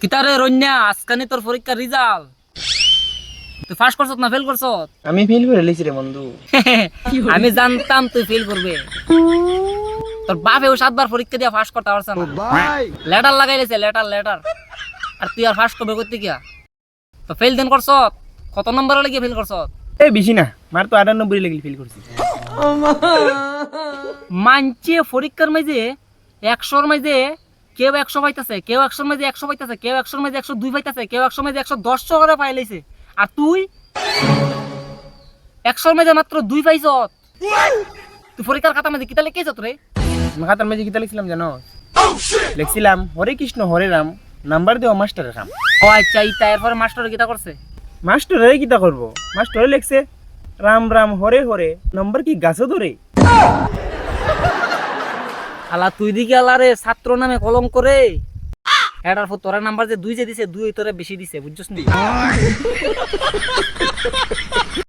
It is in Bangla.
কিতারে রন্যা আজকানি তোর পরীক্ষার রেজাল্ট তুই পাস করছত না ফেল করছত? আমি ফেল করে লিছি রে বন্ধু। আমি জানতাম তুই ফেল করবে। তোর বাপেও 7 বার পরীক্ষা দিয়ে পাস করতে পারছ না। Letter লাগাইলেছে letter. আর তুই আর পাস করবে করতে গিয়া তো ফেল দেন করছত। কত নম্বরে লাগিয়ে ফেল করছত? এই বেশি না, মার তো 98 লেগে ফেল করছি। মানছে পরীক্ষার মাঝে 100-র মাঝে কেউ 100 পাইতেছে, কেউ 100-র মাঝে 100 পাইতেছে, কেউ 100-র মাঝে 102 পাইতেছে, কেউ 100-র মাঝে 110 করে পাইলাইছে। আর তুই 100-র মাঝে মাত্র 2 পাইছত। তুই পরীক্ষার খাতা মাঝে কিতা লিখেছত রে? খাতার মাঝে কিতা লিখছিলাম জানো? লিখছিলাম হরে কৃষ্ণ হরে রাম, নাম্বার দেওয়া মাস্টারের কাম। ও আচ্ছা, ইতা এরপরে মাস্টার কিতা করছে? মাস্টারে কিতা করবো, মাস্টারে লিখছে রাম রাম হরে হরে, নম্বর কি গাছও ধরে। আলা তুই দিকে আলা রে ছাত্র নামে কলঙ্ক করে। এটার পর তোরা নাম্বার যে 2 যে দিছে 2 তোরে বেশি দিছে, বুঝছস নি?